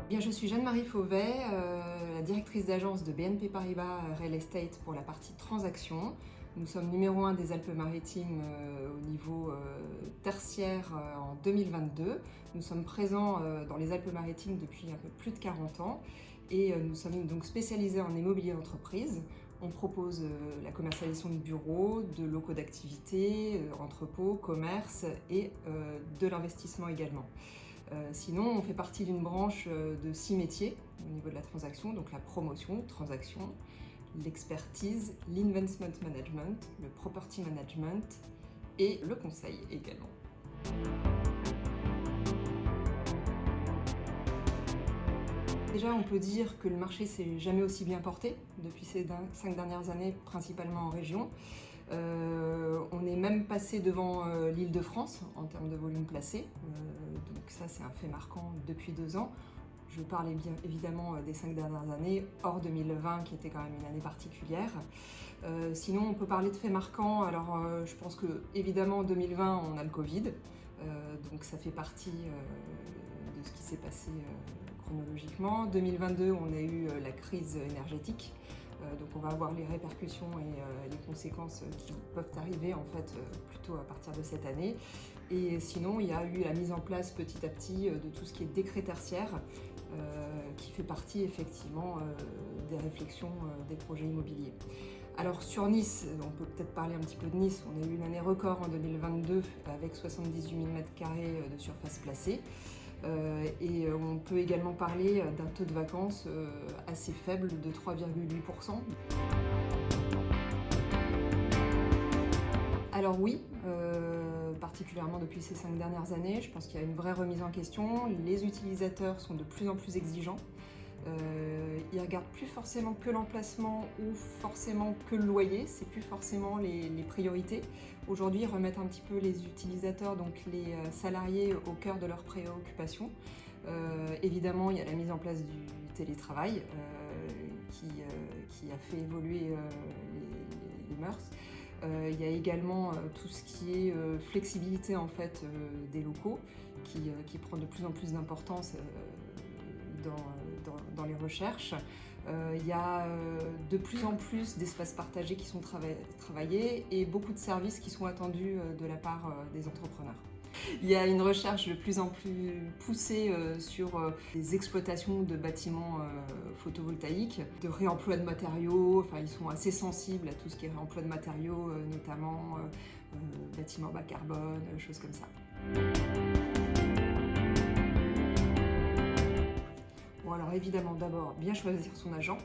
Bien, je suis Jeanne-Marie Fauvet, la directrice d'agence de BNP Paribas Real Estate pour la partie transactions. Nous sommes numéro 1 des Alpes-Maritimes au niveau tertiaire en 2022. Nous sommes présents dans les Alpes-Maritimes depuis un peu plus de 40 ans et nous sommes donc spécialisés en immobilier d'entreprise. On propose la commercialisation de bureaux, de locaux d'activité, entrepôts, commerces et de l'investissement également. Sinon, on fait partie d'une branche de 6 métiers au niveau de la transaction, donc la promotion, transaction, l'expertise, l'investment management, le property management et le conseil également. Déjà, on peut dire que le marché s'est jamais aussi bien porté depuis ces 5 dernières années, principalement en région. On est même passé devant l'Île-de-France en termes de volume placé, donc ça c'est un fait marquant depuis 2 ans. Je parle bien évidemment des 5 dernières années, hors 2020 qui était quand même une année particulière. Sinon on peut parler de faits marquants, alors je pense que évidemment en 2020 on a le Covid, donc ça fait partie de ce qui s'est passé chronologiquement. 2022 on a eu la crise énergétique. Donc on va avoir les répercussions et les conséquences qui peuvent arriver en fait plutôt à partir de cette année. Et sinon, il y a eu la mise en place petit à petit de tout ce qui est décret tertiaire, qui fait partie effectivement des réflexions des projets immobiliers. Alors sur Nice, on peut peut-être parler un petit peu de Nice. On a eu une année record en 2022 avec 78 000 m² de surface placée. Et on peut également parler d'un taux de vacances assez faible de 3,8%. Alors oui, particulièrement depuis ces 5 dernières années, je pense qu'il y a une vraie remise en question. Les utilisateurs sont de plus en plus exigeants. Ils regardent plus forcément que l'emplacement ou forcément que le loyer, c'est plus forcément les priorités. Aujourd'hui, ils remettent un petit peu les utilisateurs, donc les salariés, au cœur de leurs préoccupations. Évidemment, il y a la mise en place du télétravail qui a fait évoluer les mœurs. Il y a également tout ce qui est flexibilité en fait, des locaux qui prend de plus en plus d'importance dans les recherches. Il y a de plus en plus d'espaces partagés qui sont travaillés et beaucoup de services qui sont attendus de la part des entrepreneurs. Il y a une recherche de plus en plus poussée sur les exploitations de bâtiments photovoltaïques, de réemploi de matériaux. Enfin, ils sont assez sensibles à tout ce qui est réemploi de matériaux, notamment bâtiments bas carbone, choses comme ça. Bon, alors évidemment, d'abord, bien choisir son agent,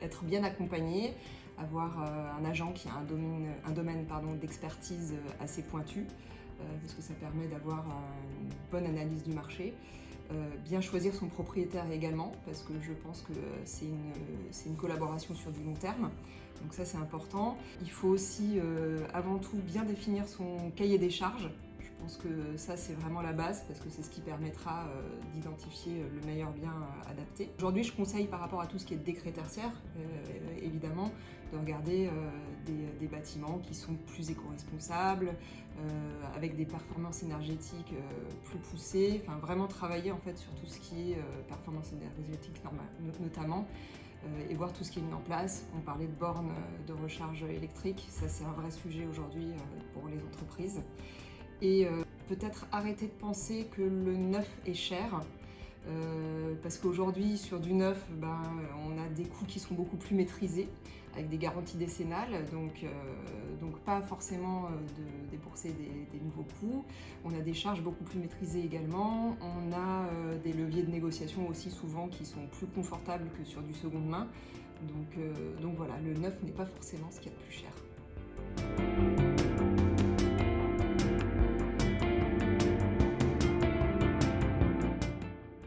être bien accompagné, avoir un agent qui a un domaine d'expertise assez pointu, parce que ça permet d'avoir une bonne analyse du marché. Bien choisir son propriétaire également, parce que je pense que c'est une collaboration sur du long terme, donc ça c'est important. Il faut aussi avant tout bien définir son cahier des charges. Je pense que ça c'est vraiment la base parce que c'est ce qui permettra d'identifier le meilleur bien adapté. Aujourd'hui je conseille par rapport à tout ce qui est décret tertiaire, évidemment, de regarder des bâtiments qui sont plus éco-responsables, avec des performances énergétiques plus poussées, enfin vraiment travailler en fait sur tout ce qui est performance énergétique notamment, et voir tout ce qui est mis en place. On parlait de bornes de recharge électrique, ça c'est un vrai sujet aujourd'hui pour les entreprises. Et peut-être arrêter de penser que le neuf est cher, parce qu'aujourd'hui sur du neuf, on a des coûts qui sont beaucoup plus maîtrisés, avec des garanties décennales, donc pas forcément de débourser des nouveaux coûts. On a des charges beaucoup plus maîtrisées également, on a des leviers de négociation aussi souvent qui sont plus confortables que sur du seconde main, donc voilà, le neuf n'est pas forcément ce qu'il y a de plus cher.